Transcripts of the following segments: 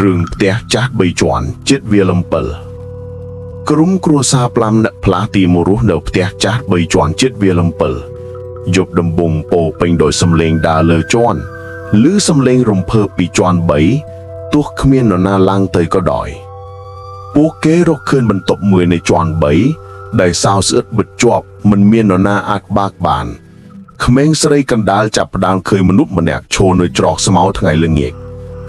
រឿងផ្ទះចាស់3ជាន់ជិតវាល7ក្រុមគ្រួសារ5នាក់ផ្លាស់ទីមករស់នៅផ្ទះចាស់3ជាន់ជិតវាល7យប់ដំបងពោពេញដោយសំឡេងដើរលើជាន់ឬសំឡេងរំភើបពីជាន់3ទោះគ្មាននរណាឡើងទៅក៏ដោយពួកគេរកឃើញបន្ទប់មួយនៃជាន់3ដែលសោស្អិតបិទជាប់មិនមាននរណាអាចបើកបានក្មេងស្រីកណ្ដាលចាប់ផ្ដើមឃើញមនុស្សម្នាក់ឈរនៅច្រកស្មៅថ្ងៃល្ងាច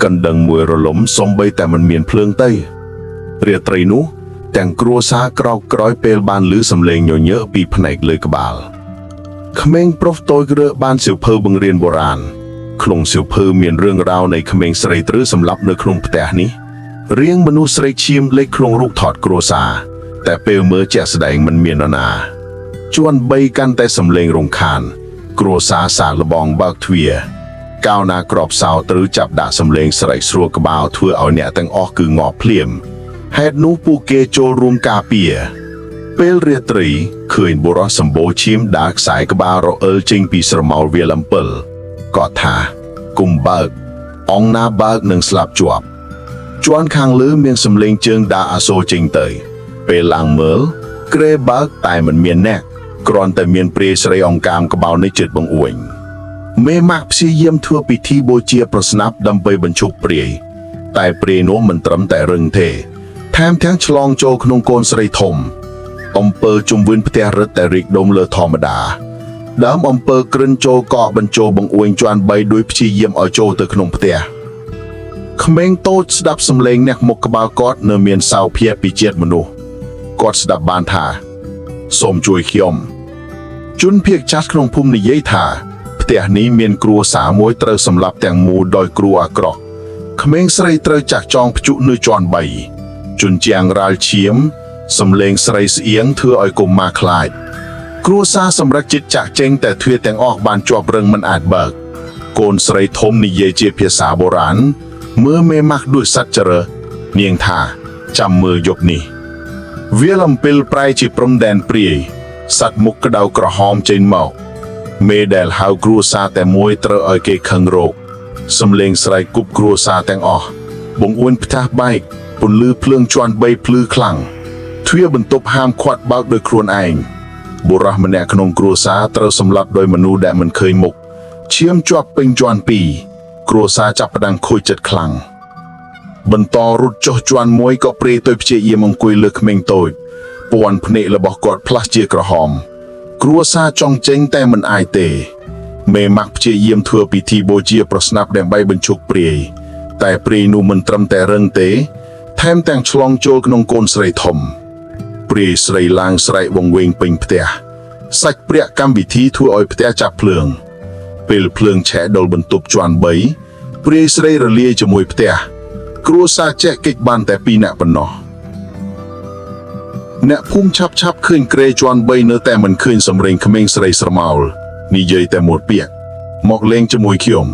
កណ្ដឹងមួយរលំសំបីតែមិនមានភ្លើងទេរាត្រីនោះទាំងគ្រួសារក្រោកក្រោយពេលបានឮសំឡេងញញើពីផ្នែកលើក្បាលក្មេងប្រុសតូចរើបានសៀវភៅបង្រៀនបុរាណក្នុងសៀវភៅមានរឿងរ៉ាវនៃក្មេងស្រីត្រូវសម្លាប់នៅក្នុងផ្ទះនេះរៀងមនុស្សស្រីឈាមលេខក្នុងរូបថតគ្រួសារតែពេលមើលជាក់ស្ដែងមិនមាននរណាជាន់3កាន់តែសំឡេងរំខានគ្រួសារសាកល្បងបើកទ្វារកៅណាក្របសោត្រូវចាប់ដាក់សំឡេងស្រែកស្រួលក្បាលធ្វើឲ្យអ្នកទាំងអស់គឺងាប់ភ្លាមហេតុនោះពួកគេចូលរួមការពារពេលរាត្រីឃើញបុរសសម្បូរឈាមដើរខ្សែក្បាលរអិលចេញពីស្រមោលវាល7ក៏ថាគុំបើកអង្គណាបើកនឹងស្លាប់ជាប់ជាន់ខាងលើមានសំឡេងជើងដើរអាសូរចេញទៅពេលឡើងមើលក្រេបើកតែមិនមានអ្នកគ្រាន់តែមានព្រាយស្រីអង្កាមក្បោននៃចិត្តបង្អួយមេម៉ាក់ព្យាយាមធ្វើពិធីបូជាប្រស្នាប់ដើម្បីបញ្ឈប់ព្រាយតែព្រាយនោះមិនត្រឹមតែរឹងទេថែមទាំងឆ្លងចូលក្នុងកូនស្រីធំអំពើជំនឿផ្ទះរឹតតែរីកដុំលើធម្មតាដើមអំពើក្រិនចូលកកបញ្ចូលបង្អួយជាន់3ដោយព្យាយាមឲ្យចូលទៅក្នុងផ្ទះក្មេងតូចស្ដាប់សំឡេងអ្នកមុខក្បាលគាត់នៅមានសោភាពីជាតិមនុស្សគាត់ស្ដាប់បានថាសូមជួយខ្ញុំជនភៀសចាស់ក្នុងភូមិនិយាយថាផ្ទះនេះមានគ្រួសារមួយត្រូវសម្លាប់ទាំងមូលដោយគ្រូអាក្រក់ក្មេងស្រីត្រូវចាក់ចងភ្ជុនៅជាន់3ជនជាងរ៉ាល់ឈាមសំឡេងស្រីស្អៀងធ្វើឲ្យកុមារខ្លាចគ្រួសារសម្រេចចិត្តចាក់ចេញតែទ្វារទាំងអស់បានជាប់រឹងមិនអាចបើកកូនស្រីធំនិយាយជាភាសាបុរាណមើលមេម៉ាស់ដូចសត្វចរើនាងថាចាំមើលយប់នេះវាល7ប្រែជាព្រំដែនព្រាយសត្វមុខក្តៅក្រហមចេញមកមេដែលហៅគ្រួសារតែមួយត្រូវឲ្យគេខឹងរោគសំឡេងស្រែកគប់គ្រួសារទាំងអស់បង្អួនផ្ទះបែកពន្លឺភ្លើងជាន់3ភ្លឺខ្លាំងទ្វារបន្ទប់ហាមឃាត់បើកដោយខ្លួនឯងបុរសម្នាក់ក្នុងគ្រួសារត្រូវសម្លាប់ដោយមនុស្សដែលមិនឃើញមុខឈាមជាប់ពេញជាន់2គ្រួសារចាប់ផ្ដើមខូចចិត្តខ្លាំងបន្តរត់ចុះជាន់1ក៏ព្រាយទៅព្យាយាមអង្គុយលើក្មេងតូចពណ៌ភ្នែករបស់គាត់ផ្លាស់ជាក្រហមគ្រួសារចង់ចេញតែមិនអាចទេមេម៉ាក់ព្យាយាមធ្វើពិធីបូជាប្រស្នាប់ដើម្បីបញ្ឈប់ព្រាយតែព្រាយនោះមិនត្រឹមតែរឹងទេថែមទាំងឆ្លងចូលក្នុងកូនស្រីធំព្រាយស្រីឡើងស្រែកវង្វេងពេញផ្ទះសាច់ព្រាក់កម្មវិធីធ្វើឲ្យផ្ទះចាប់ភ្លើងពេលភ្លើងឆេះដុលបន្ទប់ជាន់3ព្រាយស្រីរលាយជាមួយផ្ទះគ្រួសារចែកកិច្ចបានតែ2នាក់ប៉ុណ្ណោះអ្នកភូមិឆាប់ឃើញក្រេជាន់3នៅតែមិនឃើញសំរេងក្មេងស្រីស្រមោលនិយាយតែមួយពាក្យមកលេងជាមួយខ្ញុំ